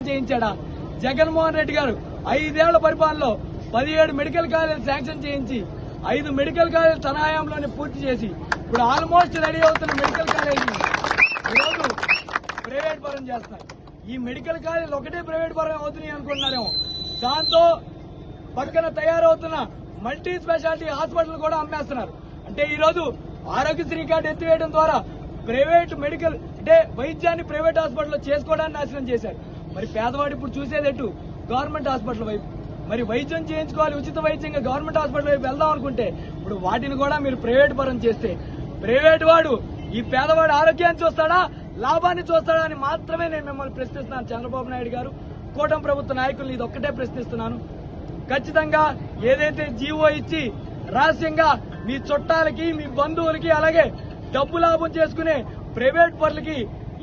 చేయించాడా? జగన్మోహన్ రెడ్డి గారు 5 ఏళ్ల పరిపాలనలో 17 మెడికల్ కాలేజీలు శాంక్షన్ చేయించి 5 మెడికల్ కాలేజీలు తన హయాంలోనే పూర్తి చేసి ఇప్పుడు ఆల్మోస్ట్ రెడీ అవుతున్న మెడికల్ కాలేజీని ఈరోజు ప్రైవేట్ పరం చేస్తున్నారు. ఈ మెడికల్ కాలేజీలు ఒకటే ప్రైవేట్ పరం అవుతున్నాయి అనుకుంటున్నారేమో. దాంతో పక్కన తయారవుతున్న మల్టీ స్పెషాలిటీ హాస్పిటల్ కూడా అమ్మేస్తున్నారు. అంటే ఈరోజు ఆరోగ్యశ్రీ కార్డు ఎత్తివేయడం ద్వారా ప్రైవేట్ మెడికల్ అంటే వైద్యాన్ని ప్రైవేట్ హాస్పిటల్లో చేసుకోవడానికి నాశనం చేశారు. మరి పేదవాడు ఇప్పుడు చూసేది ఎటు? గవర్నమెంట్ హాస్పిటల్ వైపు. మరి వైద్యం చేయించుకోవాలి, ఉచిత వైద్యంగా గవర్నమెంట్ హాస్పిటల్ వైపు వెళ్దాం అనుకుంటే ఇప్పుడు వాటిని కూడా మీరు ప్రైవేట్ పరం చేస్తే ప్రైవేట్ వాడు ఈ పేదవాడు ఆరోగ్యాన్ని చూస్తాడా, లాభాన్ని చూస్తాడా అని మాత్రమే నేను మిమ్మల్ని ప్రశ్నిస్తున్నాను. చంద్రబాబు నాయుడు గారు, కూటమి ప్రభుత్వ నాయకులు ఇది ఒక్కటే ప్రశ్నిస్తున్నాను. ఖచ్చితంగా ఏదైతే జీవో ఇచ్చి రహస్యంగా మీ చుట్టాలకి, మీ బంధువులకి, అలాగే డబ్బు లాభం చేసుకునే ప్రైవేట్ పరులకి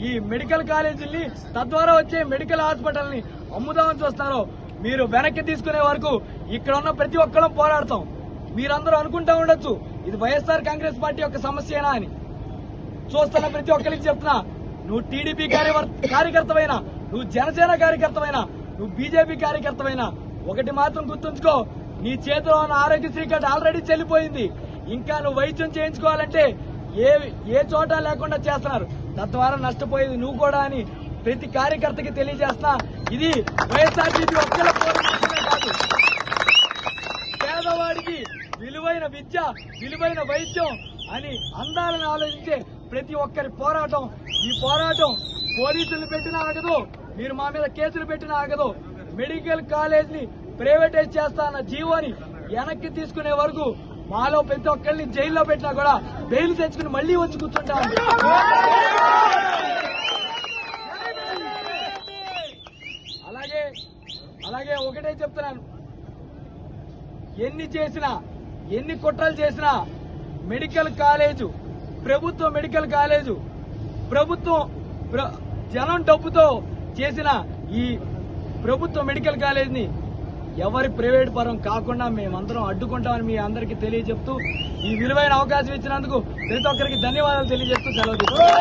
ఈ మెడికల్ కాలేజీల్ని, తద్వారా వచ్చే మెడికల్ హాస్పిటల్ని అమ్ముదామని చూస్తారో మీరు వెనక్కి తీసుకునే వరకు ఇక్కడ ఉన్న ప్రతి ఒక్కరం పోరాడతాం. మీరందరూ అనుకుంటా ఉండొచ్చు ఇది వైఎస్ఆర్ కాంగ్రెస్ పార్టీ యొక్క సమస్యేనా అని. చూస్తున్న ప్రతి ఒక్కరికి చెప్తున్నా, నువ్వు టీడీపీ కార్యకర్తవైనా, నువ్వు జనసేన కార్యకర్తవైనా, నువ్వు బీజేపీ కార్యకర్తవైనా ఒకటి మాత్రం గుర్తుంచుకో, నీ చేతిలో ఉన్న ఆరోగ్యశ్రీ కార్డు ఆల్రెడీ చెల్లిపోయింది. ఇంకా నువ్వు వైద్యం చేయించుకోవాలంటే ఏ చోట లేకుండా చేస్తున్నారు. తద్వారా నష్టపోయేది నువ్వు కూడా అని ప్రతి కార్యకర్తకి తెలియజేస్తున్నా. ఇది వైఎస్ఆర్సీపీ ఒక్కల పోరాటమే కాదు, పేదవాడికి విలువైన విద్య, విలువైన వైద్యం అని అందాలని ఆలోచించే ప్రతి ఒక్కరి పోరాటం. ఈ పోరాటం పోలీసులు పెట్టినా ఆగదు, మీరు మా మీద కేసులు పెట్టినా ఆగదు. మెడికల్ కాలేజ్ ని ప్రైవేటైజ్ చేస్తా అన్న జీవోని వెనక్కి తీసుకునే వరకు మాలో ప్రతి ఒక్కరిని జైల్లో పెట్టినా కూడా బెయిల్ తెచ్చుకుని మళ్లీ వచ్చి కూర్చుంటాం. అలాగే ఒకటే చెప్తున్నాను, ఎన్ని చేసినా, ఎన్ని కుట్రలు చేసినా మెడికల్ కాలేజు, ప్రభుత్వ మెడికల్ కాలేజు, ప్రభుత్వం జనం డబ్బుతో చేసిన ఈ ప్రభుత్వ మెడికల్ కాలేజీని ఎవరి ప్రైవేట్ పరం కాకుండా మేమందరం అడ్డుకుంటామని మీ అందరికీ తెలియజెప్తూ, ఈ విలువైన అవకాశం ఇచ్చినందుకు ప్రతి ఒక్కరికి ధన్యవాదాలు తెలియజేస్తూ సెలవు తీసుకుంటాం.